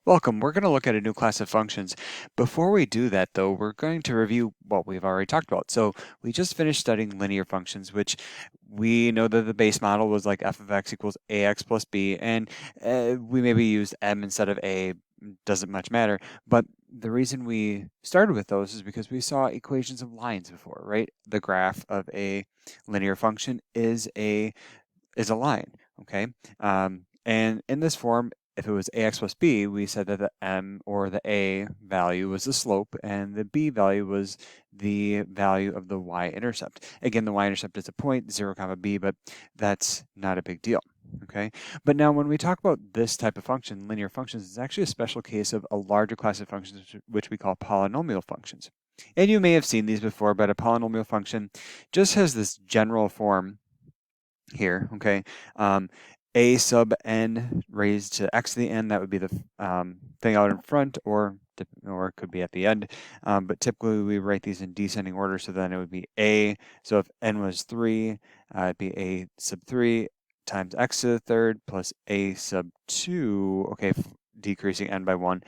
Welcome. We're going to look at a new class of functions. Before we do that, though, we're going to review what we've already talked about. So we just finished studying linear functions, which we know that the base model was like f of x equals ax plus b, and we maybe used m instead of a, doesn't much matter. But the reason we started with those is because we saw equations of lines before, right? The graph of a linear function is a line, okay? And in this form, if it was ax plus b, we said that the m or the a value was the slope and the b value was the value of the y-intercept. Again, the y-intercept is a point, 0 comma b, but that's not a big deal, okay? But now when we talk about this type of function, linear functions, it's actually a special case of a larger class of functions, which we call polynomial functions. And you may have seen these before, but a polynomial function just has this general form here, okay? A sub n raised to x to the n, that would be the thing out in front, or it could be at the end. But typically we write these in descending order, so then it would be a, so if n was 3, it'd be a sub 3 times x to the third plus a sub 2, okay, decreasing n by 1,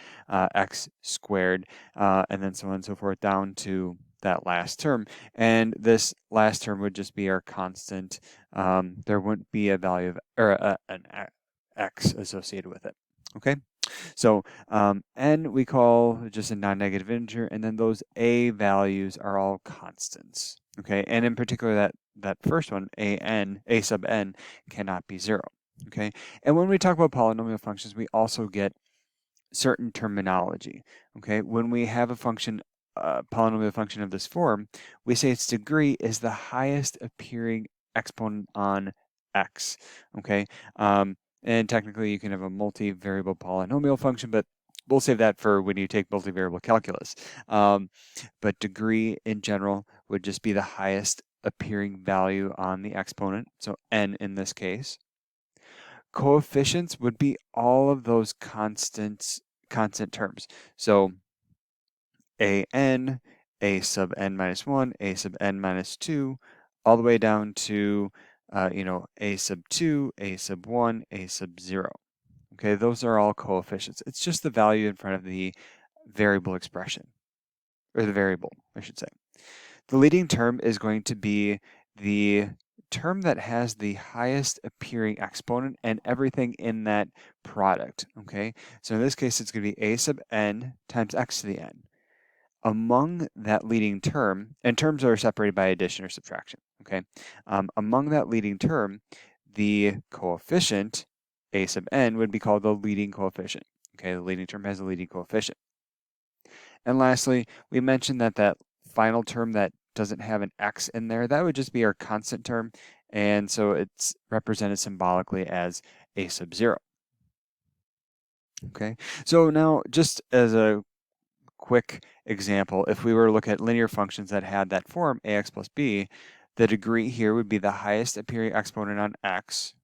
x squared, and then so on and so forth down to that last term. And this last term would just be our constant. There wouldn't be a value of, or an x associated with it. Okay, so n we call just a non-negative integer, and then those a values are all constants. Okay, and in particular that first one, a sub n, cannot be 0. Okay, and when we talk about polynomial functions, we also get certain terminology. Okay, when we have a function, polynomial function of this form, we say its degree is the highest appearing exponent on x. Okay, and technically you can have a multivariable polynomial function, but we'll save that for when you take multivariable calculus. But degree in general would just be the highest appearing value on the exponent, so n in this case. Coefficients would be all of those constant terms. So an, a sub n minus 1, a sub n minus 2, all the way down to, a sub 2, a sub 1, a sub 0. Okay, those are all coefficients. It's just the value in front of the variable expression, or the variable, I should say. The leading term is going to be the term that has the highest appearing exponent and everything in that product, okay? So in this case, it's going to be a sub n times x to the n. Among that leading term, and terms are separated by addition or subtraction, okay? Among that leading term, the coefficient, a sub n, would be called the leading coefficient, okay? The leading term has a leading coefficient. And lastly, we mentioned that that final term that doesn't have an x in there, that would just be our constant term. And so it's represented symbolically as a sub 0. Okay, so now just as a quick example, if we were to look at linear functions that had that form, ax plus b, the degree here would be the highest appearing exponent on x.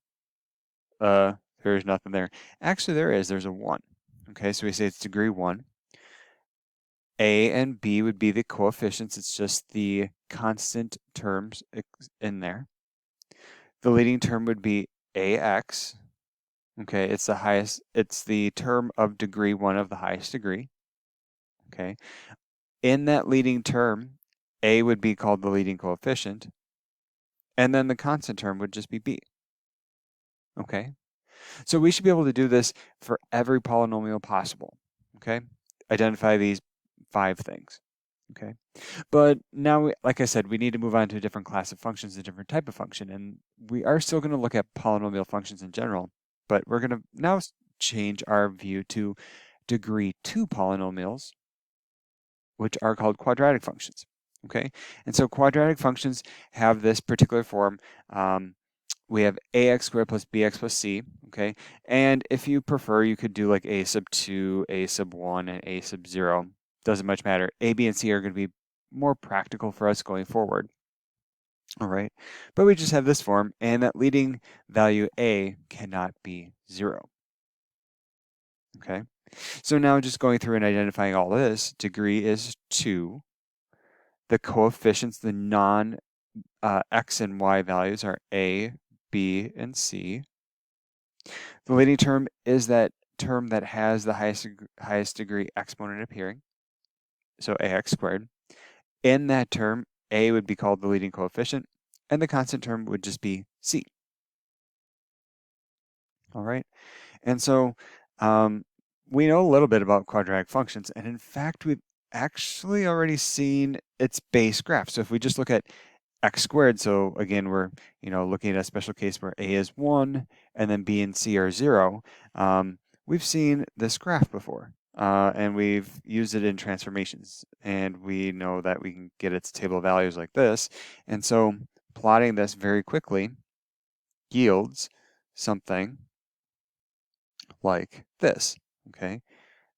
There's nothing there. Actually, there's a 1. Okay, so we say it's degree 1. A and b would be the coefficients. It's just the constant terms in there. The leading term would be ax. Okay, it's the highest, it's the term of degree 1 of the highest degree. Okay, in that leading term, a would be called the leading coefficient, and then the constant term would just be b. Okay, so we should be able to do this for every polynomial possible. Okay, identify these 5 things. Okay, but now, like I said, we need to move on to a different class of functions, a different type of function, and we are still going to look at polynomial functions in general, but we're going to now change our view to degree 2 polynomials, which are called quadratic functions. Okay, and so quadratic functions have this particular form. We have ax squared plus bx plus c, okay? And if you prefer, you could do like a sub 2, a sub 1, and a sub 0. Doesn't much matter. A, b, and c are going to be more practical for us going forward. All right, but we just have this form, and that leading value a cannot be 0. Okay, so now just going through and identifying all this, degree is 2. The coefficients, the non x and y values are a, b, and c. The leading term is that term that has the highest degree exponent appearing, so ax squared. In that term, a would be called the leading coefficient, and the constant term would just be c. All right, and so we know a little bit about quadratic functions, and in fact, we've actually already seen its base graph. So if we just look at x squared, so again, we're looking at a special case where a is 1 and then b and c are 0. We've seen this graph before, and we've used it in transformations, and we know that we can get its table of values like this. And so plotting this very quickly yields something like this, okay?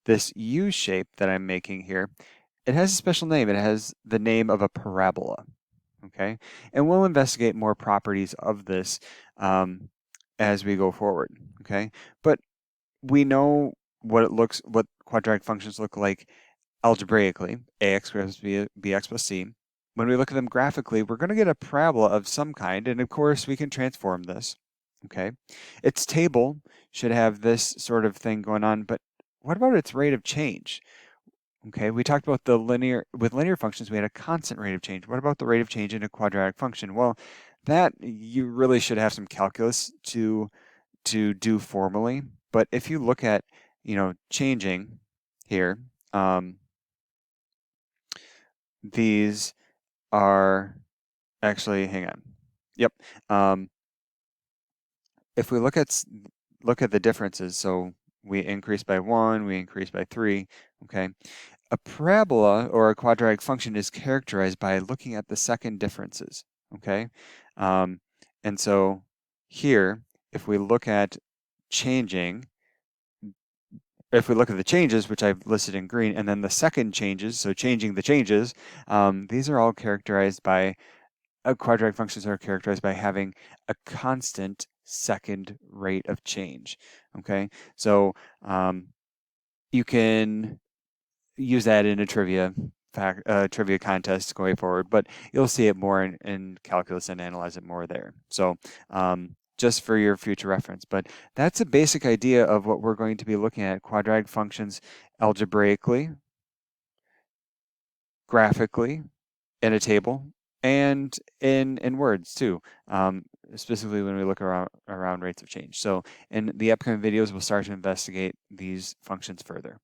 This U shape that I'm making here, it has a special name. It has the name of a parabola, okay? And we'll investigate more properties of this as we go forward, okay? But we know what quadratic functions look like algebraically, ax plus bx plus c. When we look at them graphically, we're going to get a parabola of some kind, and of course we can transform this, okay? Its table should have this sort of thing going on, but what about its rate of change? Okay, we talked about with linear functions, we had a constant rate of change. What about the rate of change in a quadratic function? Well, that you really should have some calculus to do formally. But if you look at, changing here, these are actually, hang on. Yep. If we look at the differences, so we increase by 1, we increase by 3, okay? A parabola or a quadratic function is characterized by looking at the second differences, okay? And so here, if we look at changing, if we look at the changes, which I've listed in green, and then the second changes, so changing the changes, these are all characterized by, quadratic functions are characterized by having a constant second rate of change, okay? So you can use that in a trivia contest going forward, but you'll see it more in calculus and analyze it more there. So just for your future reference, but that's a basic idea of what we're going to be looking at: quadratic functions algebraically, graphically, in a table, and in words too, specifically when we look around rates of change. So in the upcoming videos, we'll start to investigate these functions further.